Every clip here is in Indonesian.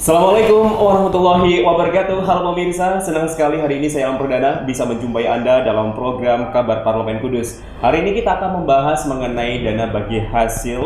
Assalamualaikum warahmatullahi wabarakatuh. Halo pemirsa, senang sekali hari ini saya Alam Perdana bisa menjumpai Anda dalam program Kabar Parlemen Kudus. Hari ini kita akan membahas mengenai dana bagi hasil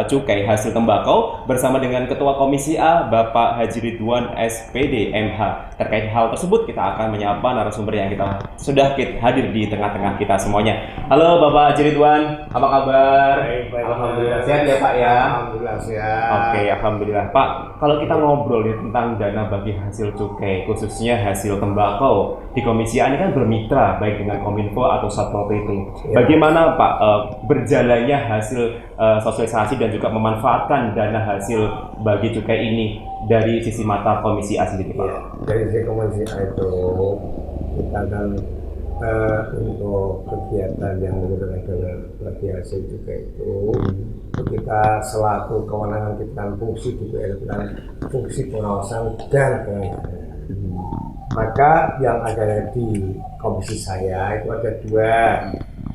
cukai hasil tembakau bersama dengan Ketua Komisi A Bapak Haji Ridwan SPD MH. Terkait hal tersebut kita akan menyapa narasumber yang kita sudah hadir di tengah-tengah kita semuanya. Halo Bapak Haji Ridwan, apa kabar? Baik. Alhamdulillah sehat ya Pak ya. Alhamdulillah sehat. Oke, alhamdulillah Pak. Kalau kita ngobrol nih tentang dana bagi hasil cukai, khususnya hasil tembakau, di Komisi A ini kan bermitra baik dengan Kominfo atau Satpol PP. Ya. Bagaimana Pak berjalannya hasil sosialisasi dan juga memanfaatkan dana hasil bagi cukai ini dari sisi mata Komisi A sendiri Pak? Ya, dari sisi Komisi A itu kita kan untuk kegiatan yang menggunakan dana bagi hasil cukai itu kita selaku kewenangan kita kan fungsi DPR itu kan fungsi pengawasan dan pengawasan. Maka yang ada di komisi saya itu ada dua,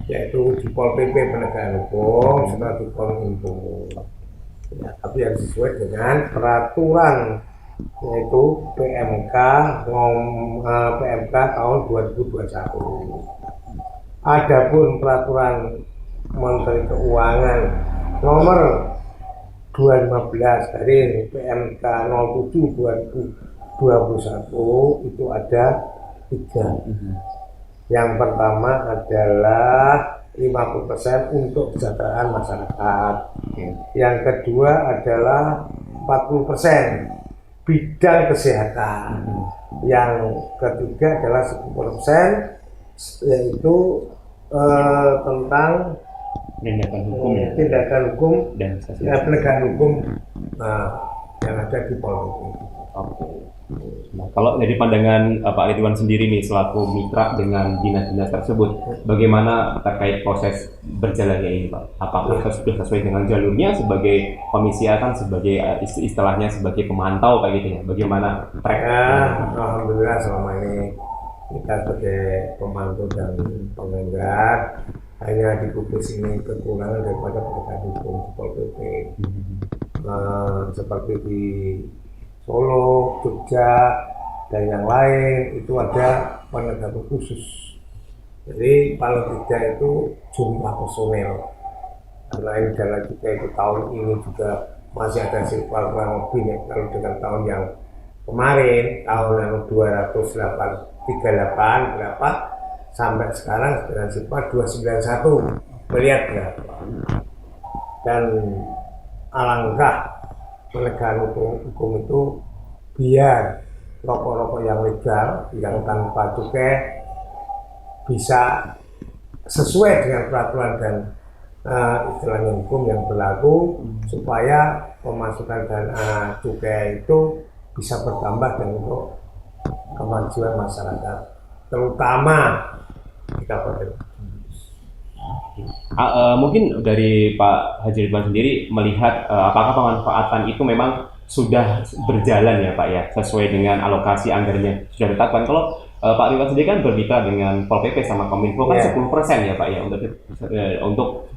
yaitu di Pol PP penegakan hukum serta di Kominfo. Ya, tapi yang sesuai dengan peraturan yaitu PMK tahun 2021. Adapun peraturan Menteri Keuangan nomor 215 dari PMK 07 2021 itu ada 3. Yang pertama adalah 50% untuk kesejahteraan masyarakat. Yang kedua adalah 40% bidang kesehatan. Yang ketiga adalah 10% yaitu tentang tindakan hukum dan penegakan hukum yang ada di Polri. Oke. Nah, kalau dari pandangan Pak Ridwan sendiri nih selaku mitra dengan dinas-dinas tersebut, bagaimana terkait proses berjalannya ini Pak? Apakah sudah sesuai dengan jalurnya sebagai Komisi A kan sebagai istilahnya sebagai pemantau kayak gitu ya? Bagaimana track? Alhamdulillah selama ini kita sebagai pemantau dan pengenggat hanya di Kudus ini kekurangan daripada penegakan hukum di Pol PP. Seperti di Solo, Jogja, dan yang lain itu ada penegakan khusus. Jadi paling tidak itu jumlah personel. Karena ini dalam juga itu tahun ini juga masih ada sirkular kurang lebih ya, kalau dengan tahun yang kemarin tahun yang 238 berapa sampai sekarang dengan sifat 291 melihat berapa. Dan alangkah penegakan hukum itu biar rokok-rokok yang legal yang tanpa cukai bisa sesuai dengan peraturan dan istilahnya hukum yang berlaku supaya pemasukan dana cukai itu bisa bertambah dan untuk kemajuan masyarakat terutama di Kabupaten. Mungkin dari Pak Haji Ridwan sendiri melihat apakah pemanfaatan itu memang sudah berjalan ya Pak ya sesuai dengan alokasi anggarannya sudah ditetapkan. Kalau Pak Ridwan sendiri kan bermitra dengan Pol PP sama Kominfo kan 10% ya Pak ya untuk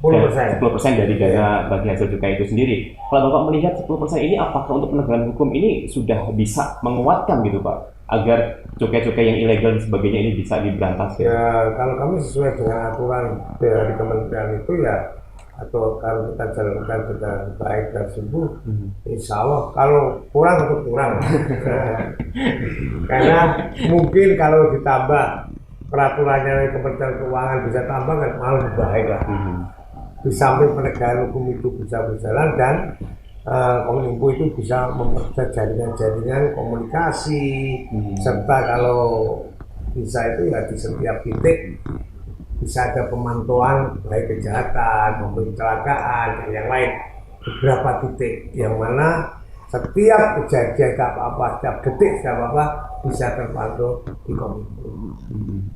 10% dari dana bagi hasil cukai itu sendiri. Kalau Bapak melihat 10% ini apakah untuk penegakan hukum ini sudah bisa menguatkan gitu Pak agar cukai-cukai yang ilegal dan sebagainya ini bisa diberantas? Ya kalau kami sesuai dengan aturan dari kementerian itu ya, atau kalau kita jalankan dengan baik dan sungguh, insya Allah kalau kurang itu kurang. Karena mungkin kalau ditambah peraturannya dari Kementerian Keuangan bisa tambah kan malah lebih baik lah. Di samping penegakan hukum itu bisa berjalan dan Kominfo itu bisa memperkuat jaringan-jaringan komunikasi serta kalau bisa itu ya di setiap titik bisa ada pemantauan baik kejahatan maupun kecelakaan dan yang lain beberapa titik yang mana setiap kejadian apa-apa, setiap detik apa-apa bisa terpantau di Kominfo.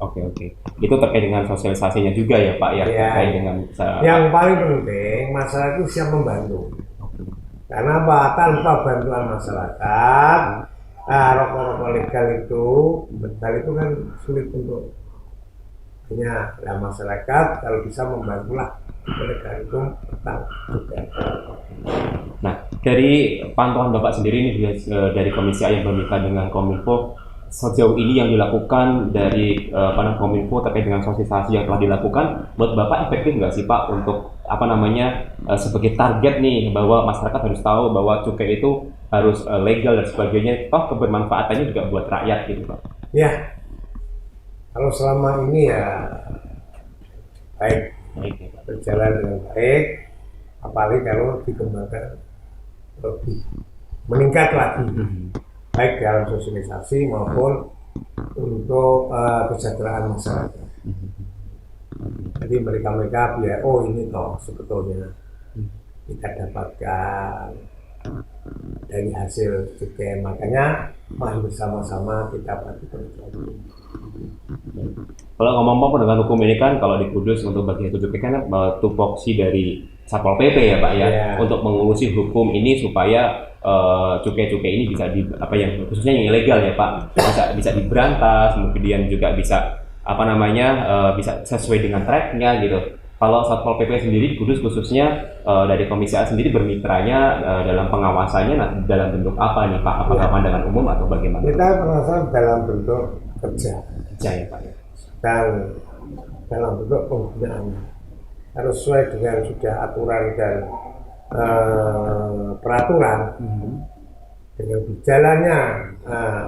Oke. Itu terkait dengan sosialisasinya juga ya Pak ya. Terkait dengan yang paling penting masyarakat itu siap membantu. Karena apa? Tanpa bantuan masyarakat, rokok-rokok legal itu kan sulit untuk punya. Nah, masyarakat kalau bisa membantulah penegakan hukum tentang cukai. Nah, Dari pantauan Bapak sendiri nih dari Komisi A yang bermitra dengan Kominfo, sejauh ini yang dilakukan dari Kominfo terkait dengan sosialisasi yang telah dilakukan, menurut Bapak efektif nggak sih Pak untuk sebagai target nih bahwa masyarakat harus tahu bahwa cukai itu harus legal dan sebagainya, toh kebermanfaatannya juga buat rakyat gitu Pak? Ya, kalau selama ini ya baik, berjalan dengan baik, apalagi kalau dikembangkan lebih meningkat lagi, baik dalam sosialisasi maupun untuk kesejahteraan masyarakat. Jadi mereka biar ini toh sebetulnya kita dapatkan dari hasil cukai, makanya mari bersama-sama kita bantu berjuang. Kalau ngomong-ngomong dengan hukum ini kan, kalau di Kudus untuk bagian cukai kan tupoksi dari Satpol PP ya Pak ya, untuk mengurusi hukum ini supaya cukai-cukai ini bisa khususnya yang ilegal ya Pak, bisa diberantas, kemudian juga bisa bisa sesuai dengan tracknya gitu. Kalau Satpol PP sendiri Kudus khususnya dari Komisi A sendiri bermitranya dalam pengawasannya dalam bentuk apa nih Pak? Apakah pandangan umum atau bagaimana? Kita pengawasan dalam bentuk kerja ya Pak ya. Dan dalam bentuk penggunaan harus sesuai dengan sudah aturan dan peraturan dengan berjalannya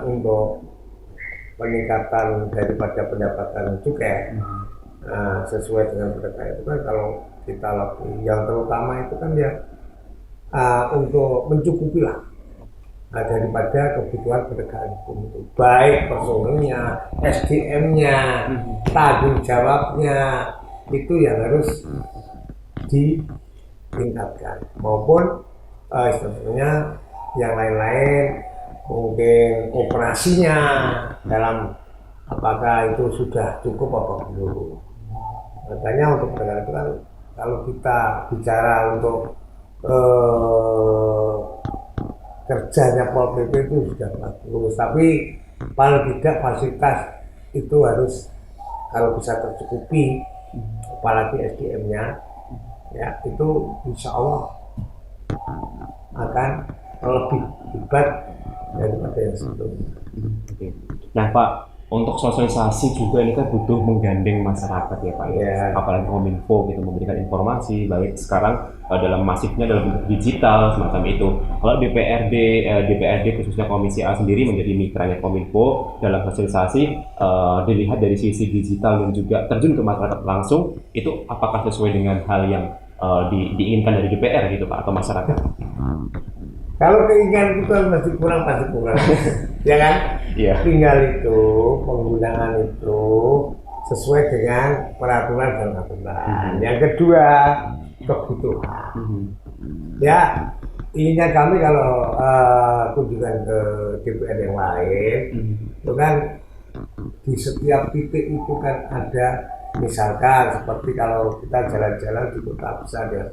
untuk peningkatan daripada pendapatan cukai sesuai dengan mereka itu kan. Kalau kita lakukan yang terutama itu kan ya untuk mencukupi lah daripada kebutuhan penegakan hukum itu, baik personilnya, SDM-nya, tanggung jawabnya itu yang harus ditingkatkan, maupun istilahnya yang lain-lain, mungkin operasinya dalam apakah itu sudah cukup apa belum. Makanya untuk penegakan itu kan, kalau kita bicara untuk kerjanya Pol PP itu sudah bagus, tapi paling tidak fasilitas itu harus kalau bisa tercukupi, apalagi SDM-nya ya, itu insya Allah akan lebih hebat daripada yang sebelumnya. Nah Pak, untuk sosialisasi juga ini kan butuh menggandeng masyarakat ya Pak ya. Apalagi Kominfo gitu memberikan informasi baik sekarang dalam masifnya dalam bentuk digital semacam itu. Kalau DPRD khususnya Komisi A sendiri menjadi mitranya Kominfo dalam sosialisasi, dilihat dari sisi digital dan juga terjun ke masyarakat langsung, itu apakah sesuai dengan hal yang diinginkan dari DPR gitu Pak atau masyarakat? Kalau keinginan itu masih kurang, pasti kurang. Ya kan? Iya. Tinggal itu penggunaan itu sesuai dengan peraturan dan aturan. Yang kedua, kebutuhan. Ya, inginnya kami kalau kunjungan ke DPR yang lain, itu kan di setiap titik itu kan ada, misalkan seperti kalau kita jalan-jalan di kota besar ya,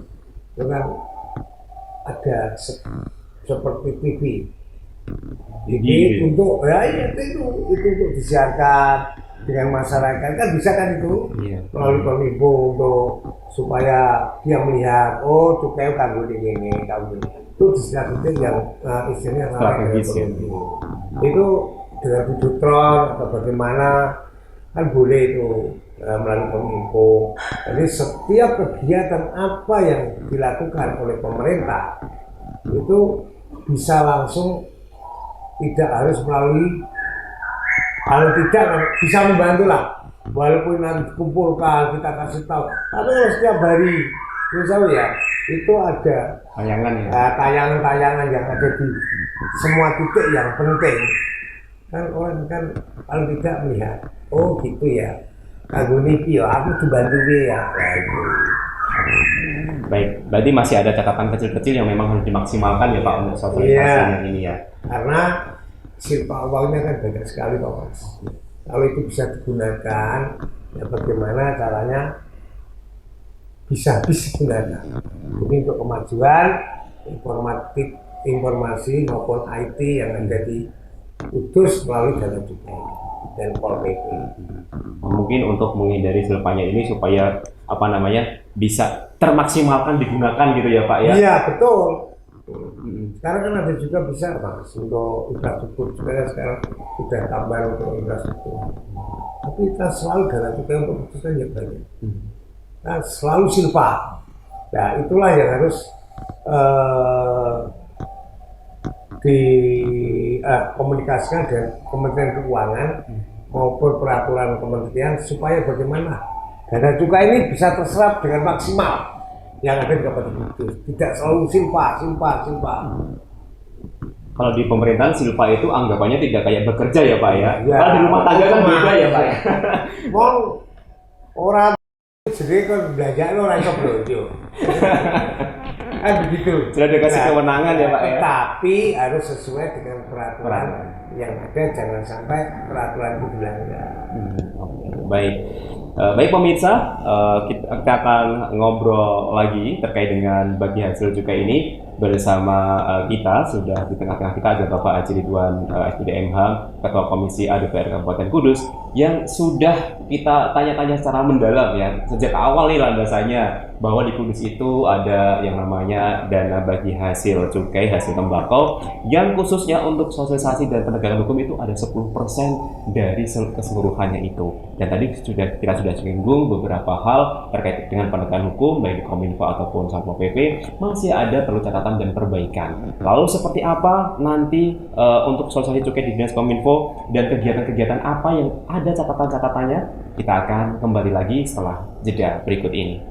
itu kan ada seperti TV. Jadi untuk itu untuk disiarkan dengan masyarakat kan, bisa kan itu melalui Kominfo untuk supaya dia melihat cukai kanggo ini itu disiarkan yang istilahnya strategis ya. Itu dengan videotron atau bagaimana kan boleh itu melalui Kominfo. Jadi setiap kegiatan apa yang dilakukan oleh pemerintah itu bisa langsung, tidak harus melalui, kalau tidak bisa membantu lah, walaupun nanti kumpulkan kita kasih tahu, tapi kalau setiap hari misalnya ya itu ada tayangan yang ada di semua titik yang penting kan, orang kan paling tidak melihat gitu ya, kagum niki ya aku dibantu ya. Baik, berarti masih ada catatan kecil-kecil yang memang harus dimaksimalkan ya Pak untuk sosialisasinya ini ya. Karena silpa uangnya kan banyak sekali Pak Mas. Kalau itu bisa digunakan, ya bagaimana caranya bisa digunakan. Ini untuk kemajuan informasi maupun IT yang ada di Kudus melalui dana cukai dan Pol PP. Mungkin untuk menghindari silpanya ini supaya bisa termaksimalkan digunakan gitu ya Pak ya. Iya betul. Sekarang kan ada juga bisa Mas untuk infrastruktur juga kan sekarang sudah tambah untuk infrastruktur. Tapi kita selalu dana cukai untuk putusan yang banyak. Nah, selalu silpa. Nah itulah yang harus dikomunikasikan dengan Kementerian Keuangan maupun peraturan kementerian supaya bagaimana dana cukai ini bisa terserap dengan maksimal yang ada di Kabupaten Kudus, tidak selalu silpa. Kalau di pemerintahan silpa itu anggapannya tidak kayak bekerja ya Pak ya. Ya, Kalau di rumah tangga kan beda ya Pak ya. Mau orang sendiri kan belajar orang itu belanja. Kan begitu. Sudah dikasih kewenangan ya Pak ya. Tapi harus sesuai dengan peraturan yang ada, jangan sampai peraturan itu dilanggar. Baik. Baik pemirsa, kita akan ngobrol lagi terkait dengan bagi hasil cukai ini bersama kita. Sudah di tengah-tengah kita ada Bapak Haji Ridwan SPD MH, Ketua Komisi A DPR Kabupaten Kudus, yang sudah kita tanya-tanya secara mendalam ya sejak awal nih landasannya bahwa di Kudus itu ada yang namanya dana bagi hasil cukai, hasil tembakau, yang khususnya untuk sosialisasi dan penegakan hukum itu ada 10% dari keseluruhannya itu. Dan tadi kita sudah singgung beberapa hal terkait dengan penegakan hukum baik di Kominfo ataupun Satpol PP, masih ada perlu catatan dan perbaikan. Lalu seperti apa nanti untuk sosialisasi cukai di Dinas Kominfo dan kegiatan-kegiatan apa yang ada catatan-catatannya, kita akan kembali lagi setelah jeda berikut ini.